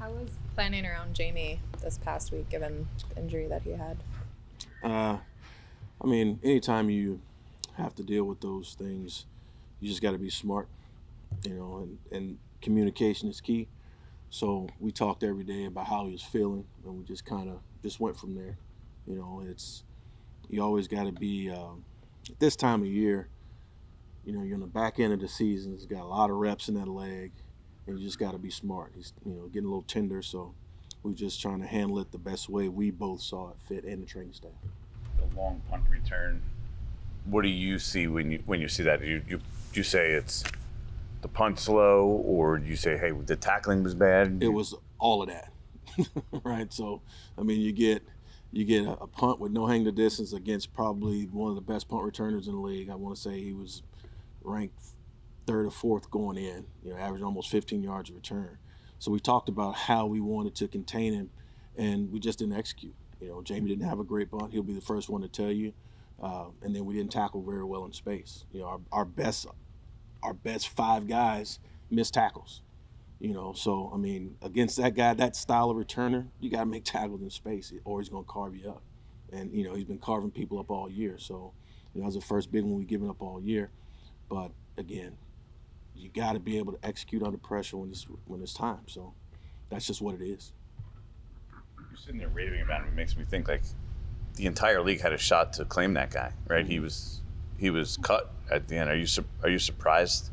How was planning around Jamie this past week, given the injury that he had? I mean, anytime you have to deal with those things, you just got to be smart, and communication is key. So we talked every day about how he was feeling, and we just kind of just went from there. You always got to be at this time of year. You're on the back end of the season. He's got a lot of reps in that leg, and you just got to be smart. He's getting a little tender, so we're just trying to handle it the best way we both saw it fit, and the training staff. The long punt return. What do you see when you see that? You say it's the punt slow, or do you say, hey, the tackling was bad? It was all of that, right? So, I mean, you get a punt with no hang to distance against probably one of the best punt returners in the league. I want to say he was ranked third or fourth going in, averaging almost 15 yards of return. So we talked about how we wanted to contain him, and we just didn't execute. Jamie didn't have a great punt. He'll be the first one to tell you. And then we didn't tackle very well in space. Our best 5 guys missed tackles. So I mean, against that guy, that style of returner, you got to make tackles in space, or he's going to carve you up. And he's been carving people up all year. So that was the first big one we've given up all year. But again, you got to be able to execute under pressure when it's time. So that's just what it is. You're sitting there raving about him. It makes me think like the entire league had a shot to claim that guy, right? He was cut at the end. Are you surprised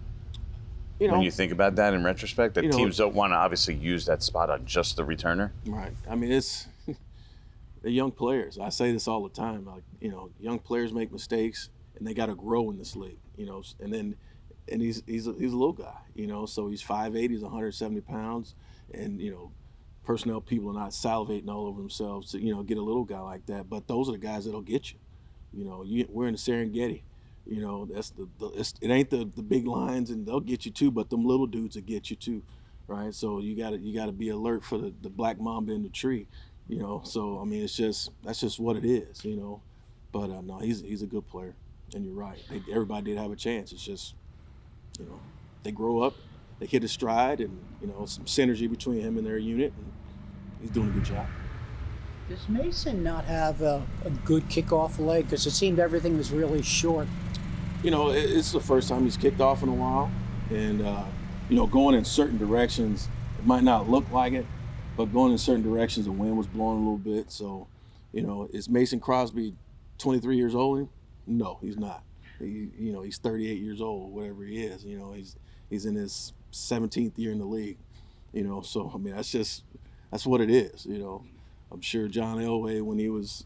when you think about that in retrospect? That teams don't want to obviously use that spot on just the returner. Right. I mean, it's the young players. I say this all the time. Like young players make mistakes, and they got to grow in this league. And he's a little guy. So he's 5'8", he's 170 pounds, and personnel people are not salivating all over themselves to get a little guy like that. But those are the guys that'll get you. We're in the Serengeti. That's it ain't the big lions, and they'll get you too. But them little dudes will get you too, right? So you gotta be alert for the black mamba in the tree. So I mean, that's just what it is. But no, he's a good player, and you're right. Everybody did have a chance. It's just they grow up. They hit a stride, and some synergy between him and their unit, and he's doing a good job. Does Mason not have a good kickoff leg? Because it seemed everything was really short. It's the first time he's kicked off in a while, and going in certain directions, it might not look like it, but going in certain directions, the wind was blowing a little bit. So, is Mason Crosby 23 years old? No, he's not. He's 38 years old, whatever he is. He's in his 17th year in the league. So I mean, that's what it is. I'm sure John Elway, when he was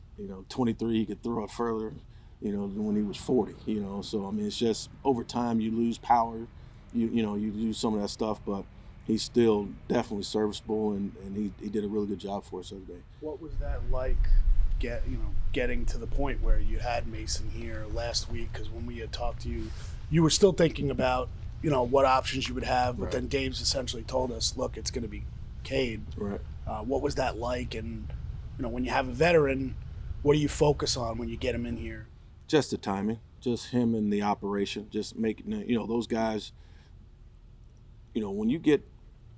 23, he could throw it further than when he was 40. So I mean, it's just over time you lose power, you lose some of that stuff, but he's still definitely serviceable, and he did a really good job for us the other day. What was that like? Getting to the point where you had Mason here last week, because when we had talked to you, you were still thinking about what options you would have, but then Dave's essentially told us, look, it's going to be Cade. Right. What was that like? And when you have a veteran, what do you focus on when you get him in here? Just the timing, just him and the operation, just making those guys. When you get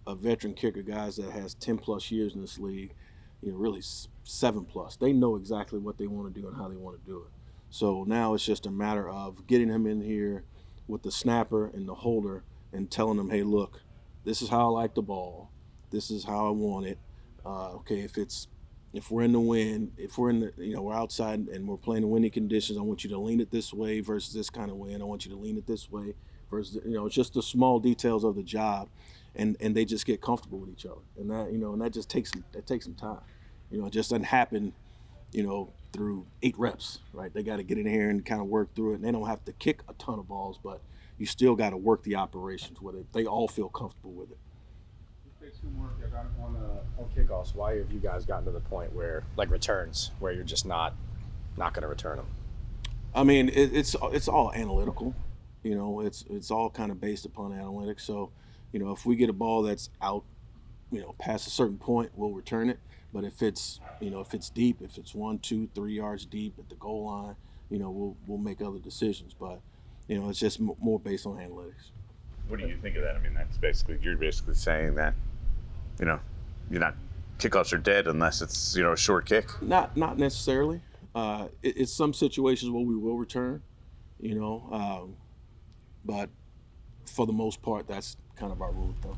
a veteran kicker, guys that has 10 plus years in this league, really 7+. They know exactly what they want to do and how they want to do it. So now it's just a matter of getting him in here with the snapper and the holder and telling them, hey, look, this is how I like the ball. This is how I want it. Okay, if we're in the wind, if we're in the, we're outside and we're playing in windy conditions, I want you to lean it this way versus this kind of wind. I want you to lean it this way versus, it's just the small details of the job, and they just get comfortable with each other. And that, and that just takes some time. It just doesn't happen, through 8 reps, right? They got to get in here and kind of work through it. And they don't have to kick a ton of balls, but you still got to work the operations with it. They all feel comfortable with it. On kickoffs, why have you guys gotten to the point where, like returns, where you're just not going to return them? I mean, it's all analytical. It's all kind of based upon analytics. So, if we get a ball that's out, past a certain point, we'll return it. But if it's deep, if it's 1, 2, 3 yards deep at the goal line, we'll make other decisions. But, it's just more based on analytics. What do you think of that? I mean, you're basically saying that, kickoffs are dead unless it's a short kick. Not necessarily. It's some situations where we will return, but for the most part, that's kind of our rule, though.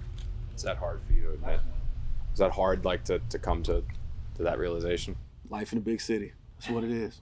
Is that hard for you to admit? Is that hard, like, to come to that realization? Life in a big city. That's what it is.